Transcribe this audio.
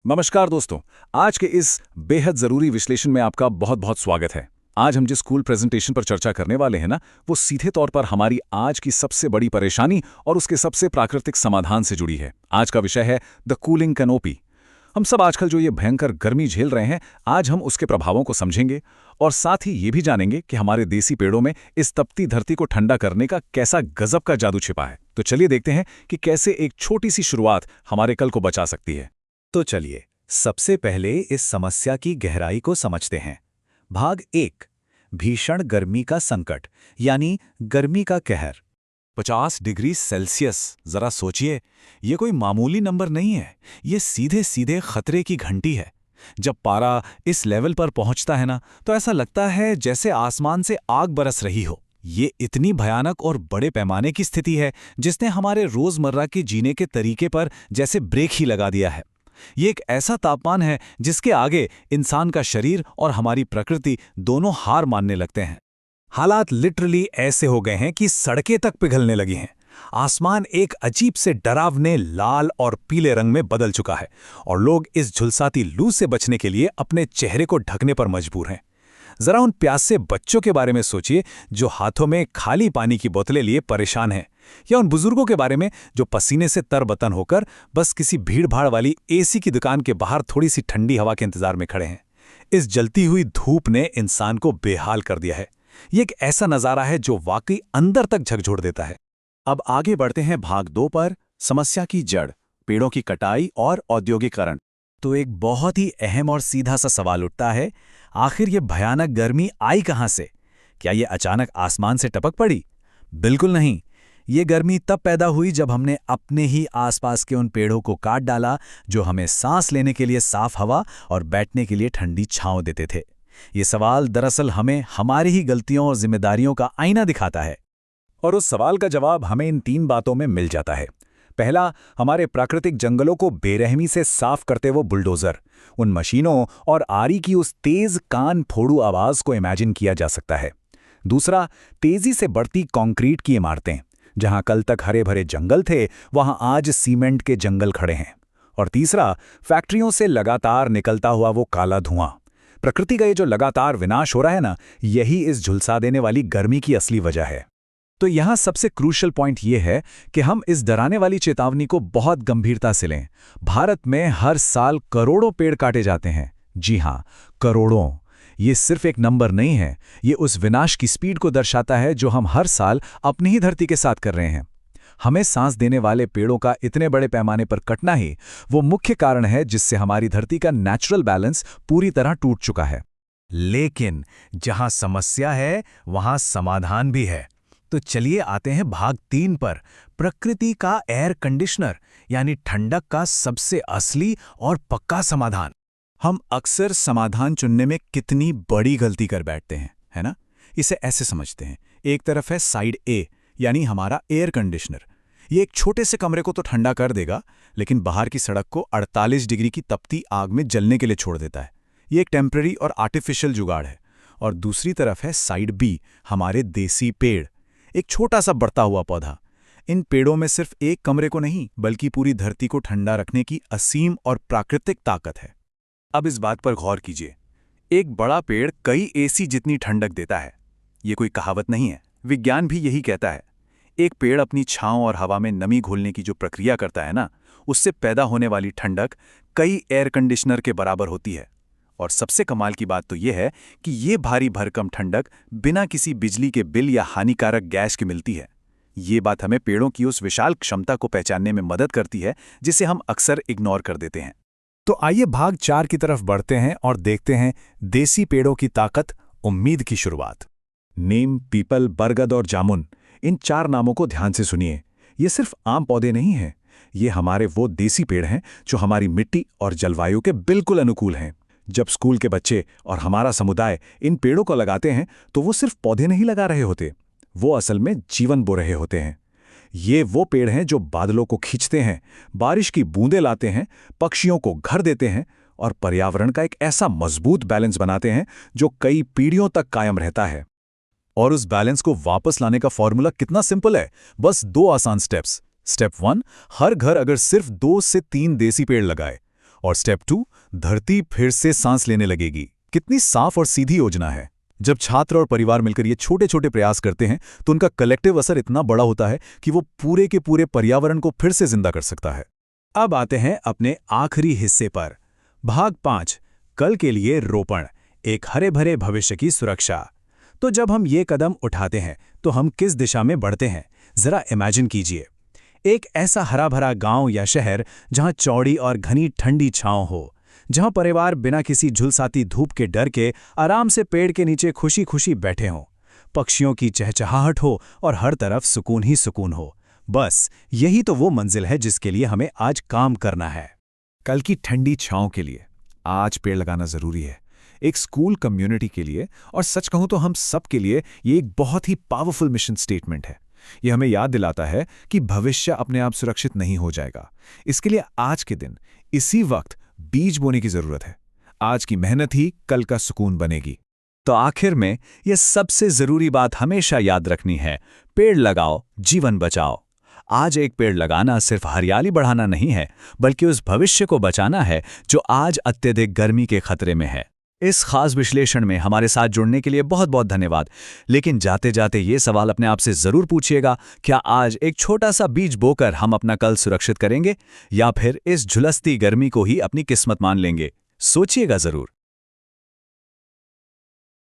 नमस्कार दोस्तों। आज के इस बेहद ज़रूरी विश्लेषण में आपका बहुत बहुत स्वागत है। आज हम जिस स्कूल प्रेजेंटेशन पर चर्चा करने वाले हैं ना, वो सीधे तौर पर हमारी आज की सबसे बड़ी परेशानी और उसके सबसे प्राकृतिक समाधान से जुड़ी है। आज का विषय है द कूलिंग कैनोपी। हम सब आजकल जो ये भयंकर गर्मी झेल रहे हैं, आज हम उसके प्रभावों को समझेंगे और साथ ही ये भी जानेंगे कि हमारे देसी पेड़ों में इस तपती धरती को ठंडा करने का कैसा गजब का जादू छिपा है। तो चलिए देखते हैं कि कैसे एक छोटी सी शुरुआत हमारे कल को बचा सकती है। तो चलिए सबसे पहले इस समस्या की गहराई को समझते हैं। भाग 1, भीषण गर्मी का संकट यानी गर्मी का कहर। 50 डिग्री सेल्सियस, जरा सोचिए, ये कोई मामूली नंबर नहीं है। ये सीधे सीधे खतरे की घंटी है। जब पारा इस लेवल पर पहुंचता है ना, तो ऐसा लगता है जैसे आसमान से आग बरस रही हो। ये इतनी भयानक और बड़े पैमाने की स्थिति है जिसने हमारे रोजमर्रा के जीने के तरीके पर जैसे ब्रेक ही लगा दिया है। ये एक ऐसा तापमान है जिसके आगे इंसान का शरीर और हमारी प्रकृति दोनों हार मानने लगते हैं। हालात लिटरली ऐसे हो गए हैं कि सड़कें तक पिघलने लगी हैं। आसमान एक अजीब से डरावने लाल और पीले रंग में बदल चुका है और लोग इस झुलसाती लू से बचने के लिए अपने चेहरे को ढकने पर मजबूर हैं। जरा उन प्यासे बच्चों के बारे में सोचिए जो हाथों में खाली पानी की बोतलें लिए परेशान हैं, या उन बुजुर्गों के बारे में जो पसीने से तरबतन होकर बस किसी भीड़-भाड़ वाली एसी की दुकान के बाहर थोड़ी सी ठंडी हवा के इंतजार में खड़े हैं। इस जलती हुई धूप ने इंसान को बेहाल कर दिया है। ये एक ऐसा नजारा है जो वाकई अंदर तक झकझोर देता है। अब आगे बढ़ते हैं भाग 2 पर, समस्या की जड़, पेड़ों की कटाई और औद्योगिकरण। तो एक बहुत ही अहम और सीधा सा सवाल उठता है, आखिर ये भयानक गर्मी आई कहां से? क्या ये अचानक आसमान से टपक पड़ी? बिल्कुल नहीं। ये गर्मी तब पैदा हुई जब हमने अपने ही आसपास के उन पेड़ों को काट डाला जो हमें सांस लेने के लिए साफ हवा और बैठने के लिए ठंडी छांव देते थे। ये सवाल दरअसल हमें हमारी ही गलतियों और जिम्मेदारियों का आईना दिखाता है। और उस सवाल का जवाब हमें इन 3 बातों में मिल जाता है। पहला, हमारे प्राकृतिक जंगलों को बेरहमी से साफ करते वो बुलडोजर। उन मशीनों और आरी की उस तेज कान फोड़ू आवाज को इमेजिन किया जा सकता है। दूसरा, तेजी से बढ़ती कंक्रीट की इमारतें। जहां कल तक हरे भरे जंगल थे, वहां आज सीमेंट के जंगल खड़े हैं। और तीसरा, फैक्ट्रियों से लगातार निकलता हुआ वो काला धुआं। प्रकृति का ये जो लगातार विनाश हो रहा है ना, यही इस झुलसा देने वाली गर्मी की असली वजह है। तो यहां सबसे क्रूशियल पॉइंट ये है कि हम इस डराने वाली चेतावनी को बहुत गंभीरता से लें। भारत में हर साल करोड़ों पेड़ काटे जाते हैं। जी हां, करोड़ों। ये सिर्फ एक नंबर नहीं है, ये उस विनाश की स्पीड को दर्शाता है जो हम हर साल अपनी ही धरती के साथ कर रहे हैं। हमें सांस देने वाले पेड़ों का इतने बड़े पैमाने पर कटना ही वो मुख्य कारण है जिससे हमारी धरती का नेचुरल बैलेंस पूरी तरह टूट चुका है। लेकिन जहां समस्या है वहां समाधान भी है। तो चलिए आते हैं भाग 3 पर, प्रकृति का एयर कंडीशनर यानी ठंडक का सबसे असली और पक्का समाधान। हम अक्सर समाधान चुनने में कितनी बड़ी गलती कर बैठते हैं, है ना? इसे ऐसे समझते हैं, एक तरफ है साइड ए यानी हमारा एयर कंडीशनर। ये एक छोटे से कमरे को तो ठंडा कर देगा, लेकिन बाहर की सड़क को 48 डिग्री की तपती आग में जलने के लिए छोड़ देता है। ये एक टेम्पररी और आर्टिफिशियल जुगाड़ है। और दूसरी तरफ है साइड बी, हमारे देसी पेड़, एक छोटा सा बढ़ता हुआ पौधा। इन पेड़ों में सिर्फ एक कमरे को नहीं, बल्कि पूरी धरती को ठंडा रखने की असीम और प्राकृतिक ताकत है। अब इस बात पर गौर कीजिए, एक बड़ा पेड़ कई एसी जितनी ठंडक देता है। ये कोई कहावत नहीं है, विज्ञान भी यही कहता है। एक पेड़ अपनी छांव और हवा में नमी घोलने की जो प्रक्रिया करता है ना, उससे पैदा होने वाली ठंडक कई एयर कंडीशनर के बराबर होती है। और सबसे कमाल की बात तो यह है कि ये भारी भरकम ठंडक बिना किसी बिजली के बिल या हानिकारक गैस के मिलती है। ये बात हमें पेड़ों की उस विशाल क्षमता को पहचानने में मदद करती है जिसे हम अक्सर इग्नोर कर देते हैं। तो आइए भाग 4 की तरफ बढ़ते हैं और देखते हैं देसी पेड़ों की ताकत, उम्मीद की शुरुआत। नीम, पीपल, बरगद और जामुन, इन 4 नामों को ध्यान से सुनिए। ये सिर्फ आम पौधे नहीं हैं, ये हमारे वो देसी पेड़ हैं जो हमारी मिट्टी और जलवायु के बिल्कुल अनुकूल हैं। जब स्कूल के बच्चे और हमारा समुदाय इन पेड़ों को लगाते हैं तो वो सिर्फ पौधे नहीं लगा रहे होते, वो असल में जीवन बो रहे होते हैं। ये वो पेड़ हैं जो बादलों को खींचते हैं, बारिश की बूंदें लाते हैं, पक्षियों को घर देते हैं और पर्यावरण का एक ऐसा मजबूत बैलेंस बनाते हैं जो कई पीढ़ियों तक कायम रहता है। और उस बैलेंस को वापस लाने का फॉर्मूला कितना सिंपल है, बस 2 आसान स्टेप्स। स्टेप 1, हर घर अगर सिर्फ 2 से 3 देसी पेड़ लगाए, और स्टेप 2, धरती फिर से सांस लेने लगेगी। कितनी साफ और सीधी योजना है। जब छात्र और परिवार मिलकर ये छोटे छोटे प्रयास करते हैं तो उनका कलेक्टिव असर इतना बड़ा होता है कि वो पूरे के पूरे पर्यावरण को फिर से जिंदा कर सकता है। अब आते हैं अपने आखिरी हिस्से पर, भाग 5, कल के लिए रोपण, एक हरे भरे भविष्य की सुरक्षा। तो जब हम ये कदम उठाते हैं तो हम किस दिशा में बढ़ते हैं, जरा इमेजिन कीजिए। एक ऐसा हरा भरा गांव या शहर जहां चौड़ी और घनी ठंडी छांव हो, जहां परिवार बिना किसी झुलसाती धूप के डर के आराम से पेड़ के नीचे खुशी खुशी बैठे हों, पक्षियों की चहचहाहट हो और हर तरफ सुकून ही सुकून हो। बस यही तो वो मंजिल है जिसके लिए हमें आज काम करना है। कल की ठंडी छांव के लिए आज पेड़ लगाना जरूरी है, एक स्कूल कम्युनिटी के लिए, और सच कहूं तो हम सब के लिए ये एक बहुत ही पावरफुल मिशन स्टेटमेंट है। ये हमें याद दिलाता है कि भविष्य अपने आप सुरक्षित नहीं हो जाएगा। इसके लिए आज के दिन, इसी वक्त बीज बोने की जरूरत है। आज की मेहनत ही कल का सुकून बनेगी। तो आखिर में ये सबसे जरूरी बात हमेशा याद रखनी है, पेड़ लगाओ, जीवन बचाओ। आज एक पेड़ लगाना सिर्फ हरियाली बढ़ाना नहीं है, बल्कि उस भविष्य को बचाना है जो आज अत्यधिक गर्मी के खतरे में है। इस खास विश्लेषण में हमारे साथ जुड़ने के लिए बहुत बहुत धन्यवाद। लेकिन जाते जाते ये सवाल अपने आप से जरूर पूछिएगा, क्या आज एक छोटा सा बीज बोकर हम अपना कल सुरक्षित करेंगे, या फिर इस झुलसती गर्मी को ही अपनी किस्मत मान लेंगे? सोचिएगा जरूर।